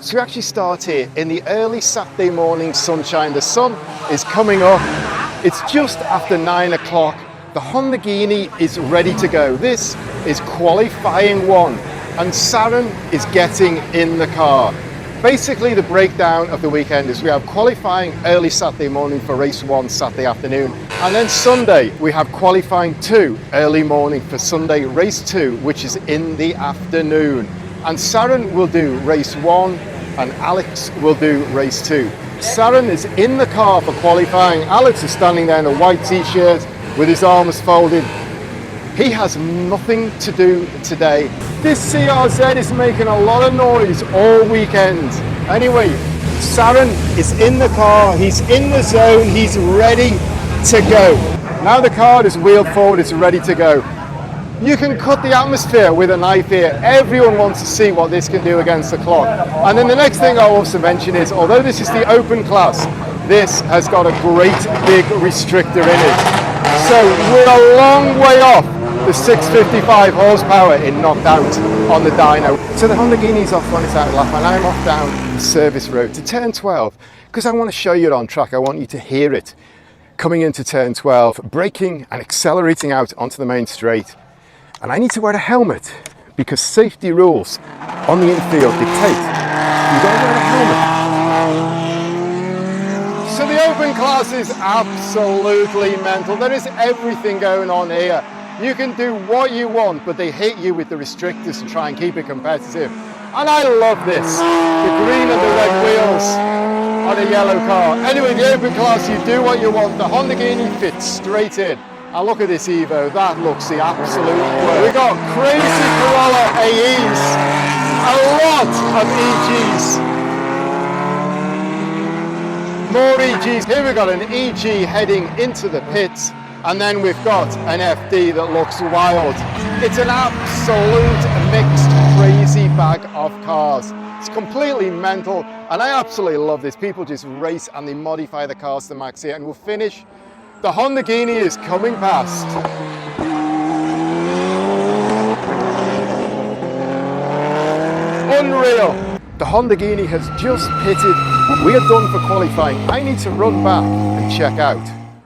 So we actually start here in the early Saturday morning sunshine. The sun is coming up. It's just after 9 o'clock. The Hondaghini is ready to go. This is qualifying one, and Saren is getting in the car. Basically, the breakdown of the weekend is we have qualifying early Saturday morning for race 1 Saturday afternoon, and then Sunday we have qualifying 2 early morning for Sunday race 2, which is in the afternoon. And Saren will do race 1 and Alex will do race 2. Saren is in the car for qualifying. Alex is standing there in a white t-shirt with his arms folded. He has nothing to do today. This CRZ is making a lot of noise all weekend. Anyway, Saren is in the car, he's in the zone, he's ready to go. Now the car is wheeled forward, it's ready to go. You can cut the atmosphere with a knife here. Everyone wants to see what this can do against the clock. And then the next thing I'll also mention is, although this is the open class, this has got a great big restrictor in it. So we're a long way off the 655 horsepower in knocked out on the dyno. So the Hondaghini's off on its out lap and I'm off down the service road to turn 12 because I want to show you it on track. I want you to hear it coming into turn 12, braking and accelerating out onto the main straight. And I need to wear a helmet because safety rules on the infield dictate you don't wear a helmet. So the open class is absolutely mental. There is everything going on here. You can do what you want, but they hit you with the restrictors to try and keep it competitive. And I love this. The green and the red wheels on a yellow car. Anyway, the open class, you do what you want. The Hondaghini fits straight in. And look at this Evo, that looks the absolute worst. We've got crazy Corolla AEs, a lot of EGs. More EGs. Here we've got an EG heading into the pits, and then we've got an FD that looks wild. It's an absolute mixed, crazy bag of cars. It's completely mental, and I absolutely love this. People just race and they modify the cars to the max here, and we'll finish. The Hondaghini is coming past. Unreal. The Hondaghini has just pitted. We are done for qualifying. I need to run back and check out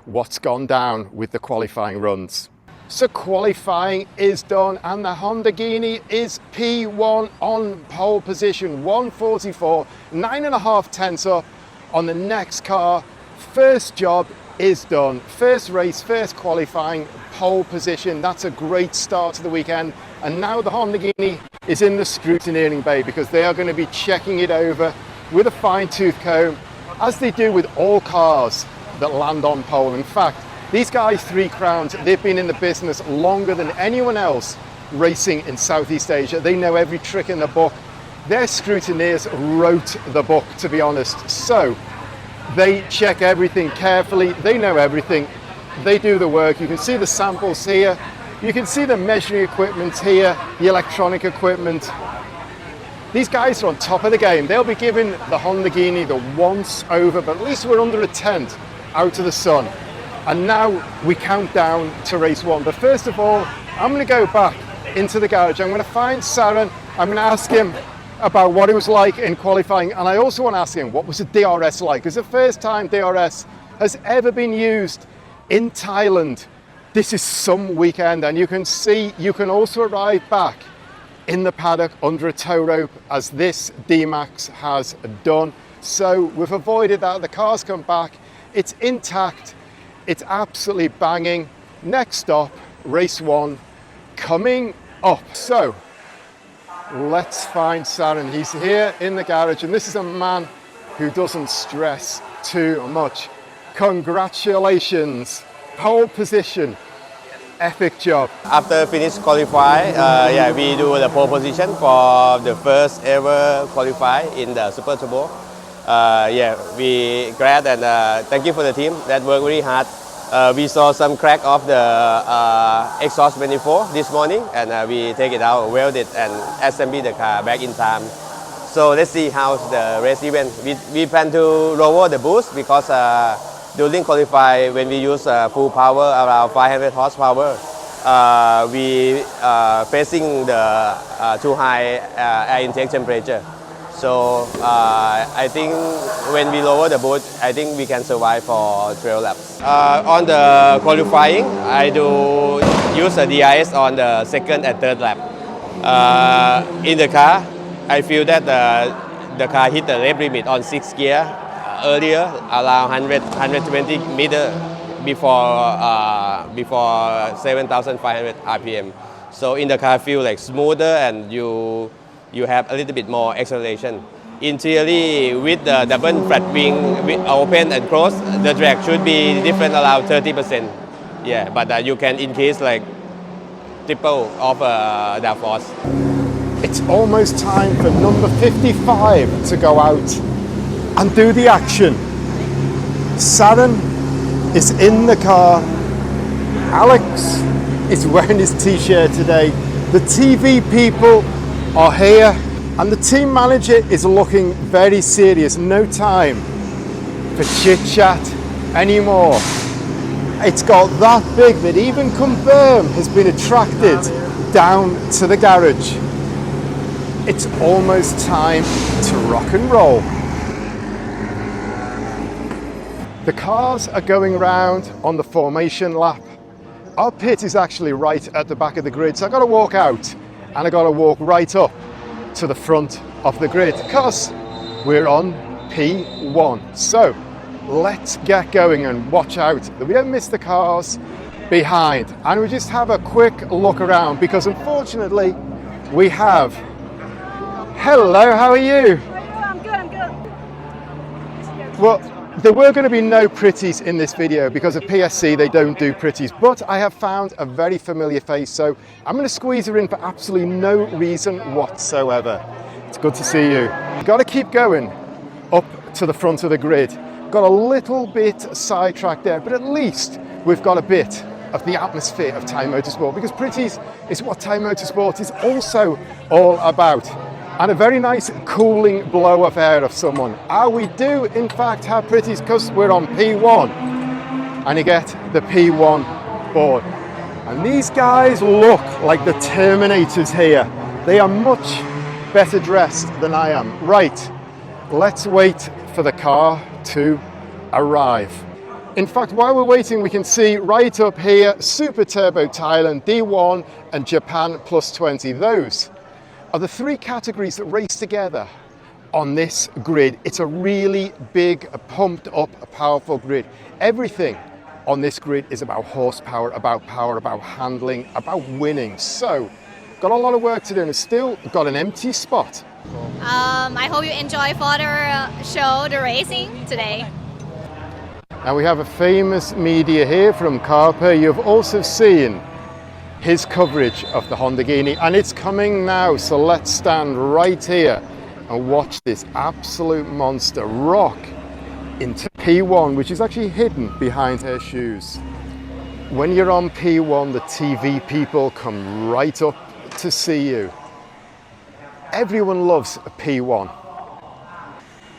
what's gone down with the qualifying runs. So qualifying is done and the Hondaghini is P1 on pole position, 144, 9.5 tenths up on the next car. First job is done. First race, first qualifying, pole position. That's a great start to the weekend. And now the Hondaghini is in the scrutineering bay because they are going to be checking it over with a fine-tooth comb, as they do with all cars that land on pole. In fact, these guys, 3 Crowns, they've been in the business longer than anyone else racing in Southeast Asia. They know every trick in the book. Their scrutineers wrote the book, to be honest. So they check everything carefully. They know everything. They do the work. You can see the samples here. You can see the measuring equipment here, the electronic equipment. These guys are on top of the game. They'll be giving the Hondaghini the once over, but at least we're under a tent out of the sun. And now we count down to race 1. But first of all, I'm going to go back into the garage. I'm going to find Saren. I'm going to ask him about what it was like in qualifying. And I also want to ask him, what was the DRS like? It's the first time DRS has ever been used in Thailand. This is some weekend, and you can see you can also arrive back in the paddock under a tow rope, as this D-Max has done. So we've avoided that. The car's come back. It's intact. It's absolutely banging. Next stop, race 1 coming up. So let's find Saren. He's here in the garage, and this is a man who doesn't stress too much. Congratulations, pole position. Epic job. After finish qualify, we do the pole position for the first ever qualify in the Super Turbo. We glad and thank you for the team that worked really hard. We saw some crack of the exhaust manifold this morning, and we take it out, weld it, and assemble the car back in time. So let's see how the race event. We plan to lower the boost because during qualify, when we use full power around 500 horsepower, we facing the too high air intake temperature. So I think when we lower the boat, I think we can survive for 12 laps. On the qualifying, I do use a DRS on the second and third lap. In the car, I feel that the car hit the lap limit on 6th gear earlier, around 120 meters before 7,500 RPM. So in the car, I feel like smoother and you have a little bit more acceleration. In theory, with the double flat wing open and close, the drag should be different around 30%. Yeah, but you can increase like triple of downforce. It's almost time for number 55 to go out and do the action. Saren is in the car. Alex is wearing his t-shirt today. The TV people are here and the team manager is looking very serious. No time for chit chat anymore. It's got that big that even Confirm has been attracted down to the garage. It's almost time to rock and roll. The cars are going around on the formation lap. Our pit is actually right at the back of the grid, so I've got to walk out and I've got to walk right up to the front of the grid because we're on P1. So let's get going and watch out that we don't miss the cars behind. And we just have a quick look around because unfortunately we have... Hello, how are you? I'm good. Well, there were going to be no pretties in this video because of PSC, they don't do pretties, but I have found a very familiar face, so I'm going to squeeze her in for absolutely no reason whatsoever. It's good to see you. Got to keep going up to the front of the grid. Got a little bit sidetracked there, but at least we've got a bit of the atmosphere of Thai Motorsport because pretties is what Thai Motorsport is also all about. And a very nice cooling blow of air of someone. We do in fact have pretties because we're on P1 and you get the P1 board. And these guys look like the Terminators here. They are much better dressed than I am. Right, let's wait for the car to arrive. In fact, while we're waiting, we can see right up here, Super Turbo Thailand, D1 and Japan plus 20. Those are the three categories that race together on this grid. It's a really big, pumped up, powerful grid. Everything on this grid is about horsepower, about power, about handling, about winning. So, got a lot of work to do and still got an empty spot. I hope you enjoy for the show, the racing today. And we have a famous media here from Carper. You've also seen his coverage of the Hondaghini, and it's coming now, so let's stand right here and watch this absolute monster rock into P1, which is actually hidden behind her shoes. When you're on P1, the TV people come right up to see you. Everyone loves a P1.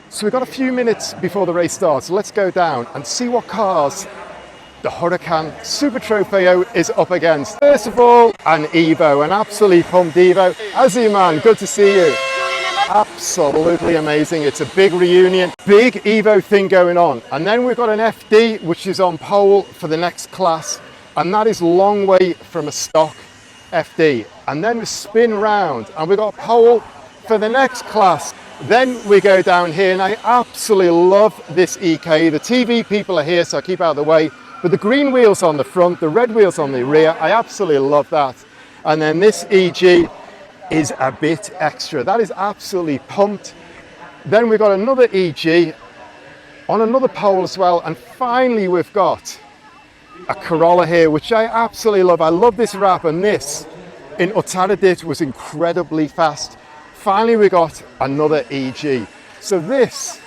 So we've got a few minutes before the race starts. Let's go down and see what cars the Huracan Super Trofeo is up against. First of all, an Evo, an absolutely pumped Evo. Aziman, good to see you. Absolutely amazing. It's a big reunion, big Evo thing going on. And then we've got an FD, which is on pole for the next class. And that is a long way from a stock FD. And then we spin round and we've got pole for the next class. Then we go down here and I absolutely love this EK. The TV people are here, so I keep out of the way. But the green wheels on the front, the red wheels on the rear, I absolutely love that. And then this EG is a bit extra. That is absolutely pumped. Then we've got another EG on another pole as well. And finally, we've got a Corolla here, which I absolutely love. I love this wrap, and this in Uttaradit was incredibly fast. Finally, we got another EG. So this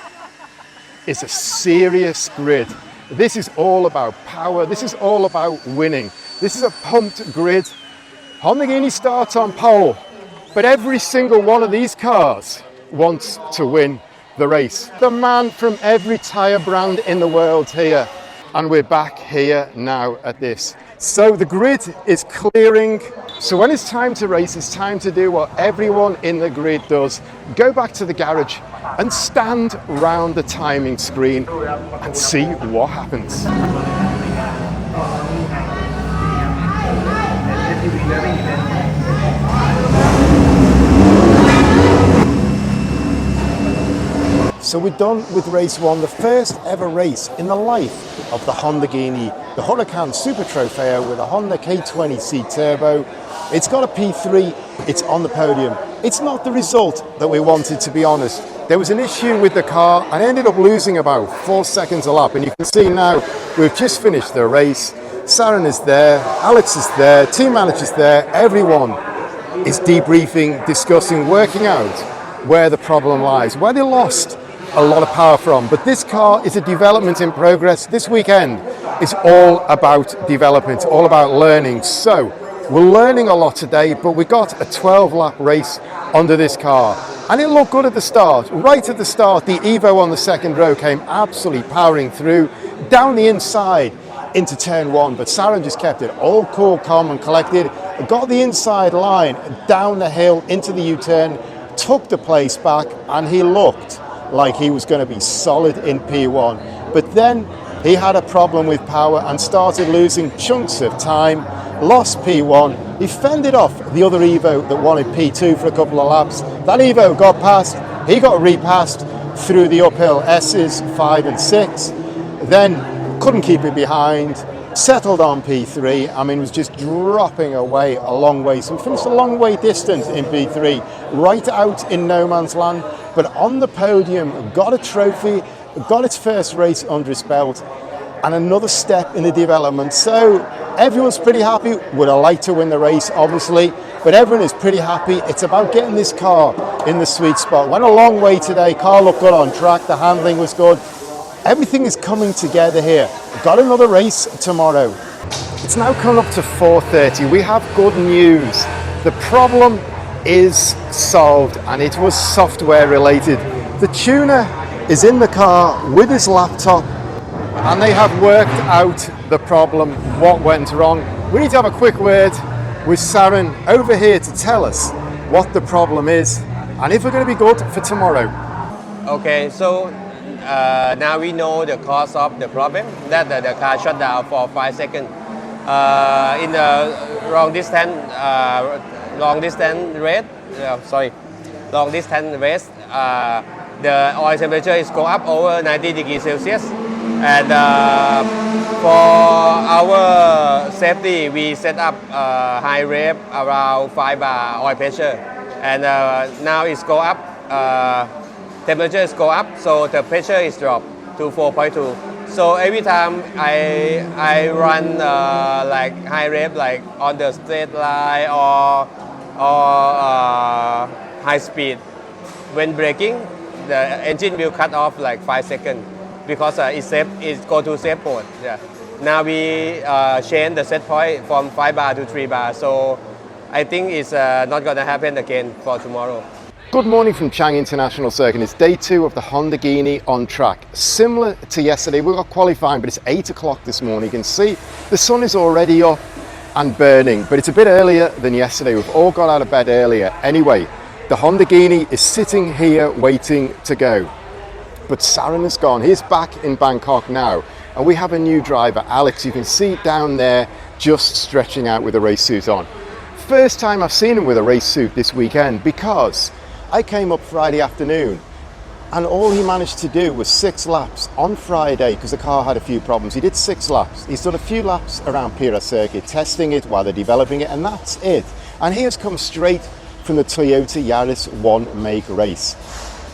is a serious grid. This is all about power. This is all about winning. This is a pumped grid. Hondaghini starts on pole, but every single one of these cars wants to win the race. The man from every tyre brand in the world here. And we're back here now at this. So the grid is clearing. So when it's time to race, it's time to do what everyone in the grid does. Go back to the garage and stand round the timing screen and see what happens. So we're done with race one, the first ever race in the life of the Hondaghini, the Huracan Super Trofeo with a Honda K20C Turbo. It's got a P3, it's on the podium. It's not the result that we wanted, to be honest. There was an issue with the car. I ended up losing about 4 seconds a lap, and you can see now we've just finished the race. Saren is there, Alex is there, team manager's there, everyone is debriefing, discussing, working out where the problem lies, where they lost a lot of power from. But this car is a development in progress. This weekend is all about development, all about learning. So we're learning a lot today, but we got a 12-lap race under this car. And it looked good at the start. Right at the start, the Evo on the second row came absolutely powering through, down the inside into turn one. But Saren just kept it all cool, calm and collected. Got the inside line, down the hill, into the U-turn, took the place back, and he looked like he was going to be solid in P1. But then he had a problem with power and started losing chunks of time, lost P1. He fended off the other Evo that wanted P2 for a couple of laps. That Evo got past, he got repassed through the uphill S's 5 and 6, then couldn't keep it behind, settled on P3. I mean, was just dropping away a long way. So we finished a long way distant in P3, right out in no man's land, but on the podium, got a trophy, got its first race under his belt, and another step in the development. So everyone's pretty happy. Would have liked to win the race, obviously, but everyone is pretty happy. It's about getting this car in the sweet spot. Went a long way today. Car looked good on track. The handling was good. Everything is coming together here. Got another race tomorrow. It's now come up to 4:30. We have good news. The problem is solved, and it was software related. The tuner is in the car with his laptop, and they have worked out the problem, what went wrong. We need to have a quick word with Saren over here to tell us what the problem is and if we're going to be good for tomorrow. Okay, so now we know the cause of the problem, that the car shut down for 5 seconds. In the long distance race, the oil temperature is go up over 90 degrees Celsius. And for our safety, we set up high rep around 5 bar oil pressure. And now it's go up, temperature is go up, so the pressure is dropped to 4.2. So every time I run like high rep, like on the straight line or high speed, when braking, the engine will cut off like 5 seconds because it's safe. It go to safe mode. Yeah. Now we change the set point from 5 bar to 3 bar. So I think it's not going to happen again for tomorrow. Good morning from Chang International Circuit. It's day 2 of the Hondaghini on track. Similar to yesterday, we got qualifying, but it's 8 o'clock this morning. You can see the sun is already up and burning, but it's a bit earlier than yesterday. We've all got out of bed earlier. Anyway, the Hondaghini is sitting here waiting to go. But Saren is gone. He's back in Bangkok now. And we have a new driver, Alex. You can see down there, just stretching out with a race suit on. First time I've seen him with a race suit this weekend, because I came up Friday afternoon and all he managed to do was 6 laps on Friday because the car had a few problems. He did 6 laps. He's done a few laps around Pira Circuit, testing it while they're developing it, and that's it. And he has come straight from the Toyota Yaris 1 make race.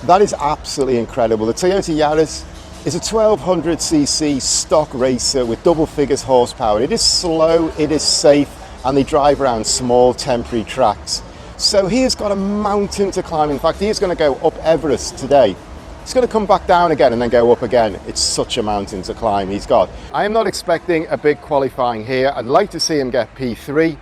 That is absolutely incredible. The Toyota Yaris is a 1200cc stock racer with double figures horsepower. It is slow, it is safe, and they drive around small temporary tracks. So he has got a mountain to climb. In fact, he is going to go up Everest today. He's going to come back down again and then go up again. It's such a mountain to climb he's got. I am not expecting a big qualifying here. I'd like to see him get P3.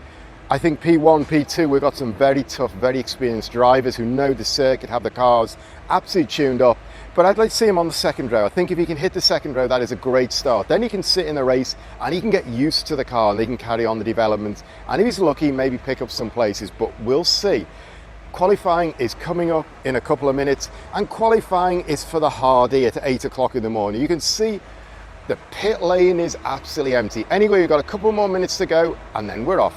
I think P1, P2, we've got some very tough, very experienced drivers who know the circuit, have the cars absolutely tuned up. but I'd like to see him on the second row. I think if he can hit the second row, that is a great start. Then he can sit in the race and he can get used to the car and they can carry on the development. And if he's lucky, maybe pick up some places, but we'll see. Qualifying is coming up in a couple of minutes, and qualifying is for the hardy at 8 o'clock in the morning. You can see the pit lane is absolutely empty. Anyway, we've got a couple more minutes to go and then we're off.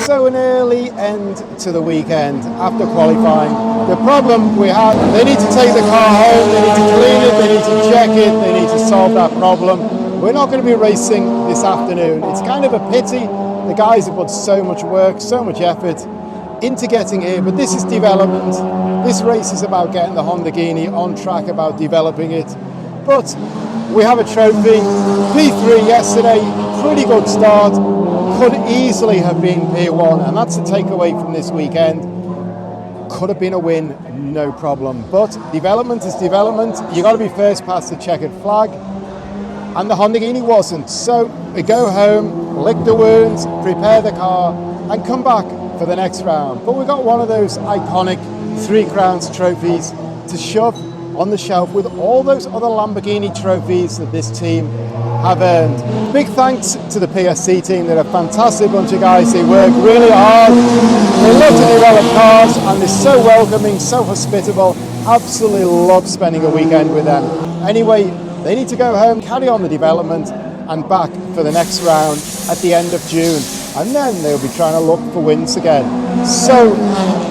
So an early end to the weekend after qualifying. The problem we had, they need to take the car home, they need to clean it, they need to check it, they need to solve that problem. We're not going to be racing this afternoon. It's kind of a pity. The guys have put so much work, so much effort into getting here, but this is development. This race is about getting the Hondaghini on track, about developing it. But we have a trophy. P3 yesterday, pretty good start. Could easily have been P1, and that's the takeaway from this weekend. Could have been a win, no problem. But development is development. You got to be first past the checkered flag, and the Hondaghini wasn't. So we go home, lick the wounds, prepare the car, and come back for the next round. But we got one of those iconic 3 Crowns trophies to shove on the shelf with all those other Lamborghini trophies that this team have earned. Big thanks to the PSC team. They're a fantastic bunch of guys. They work really hard. They love to develop cars and they're so welcoming, so hospitable. Absolutely love spending a weekend with them. Anyway, they need to go home, carry on the development and back for the next round at the end of June. And then they'll be trying to look for wins again. So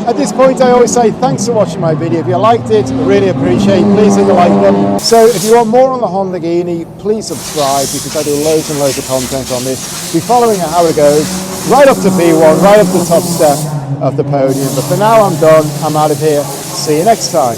at this point I always say thanks for watching my video. If you liked it, I really appreciate it. Please hit the like button. So if you want more on the Hondaghini, please subscribe because I do loads and loads of content on this. Be following how it goes, right up to P1, right up the top step of the podium. But for now I'm done, I'm out of here. See you next time.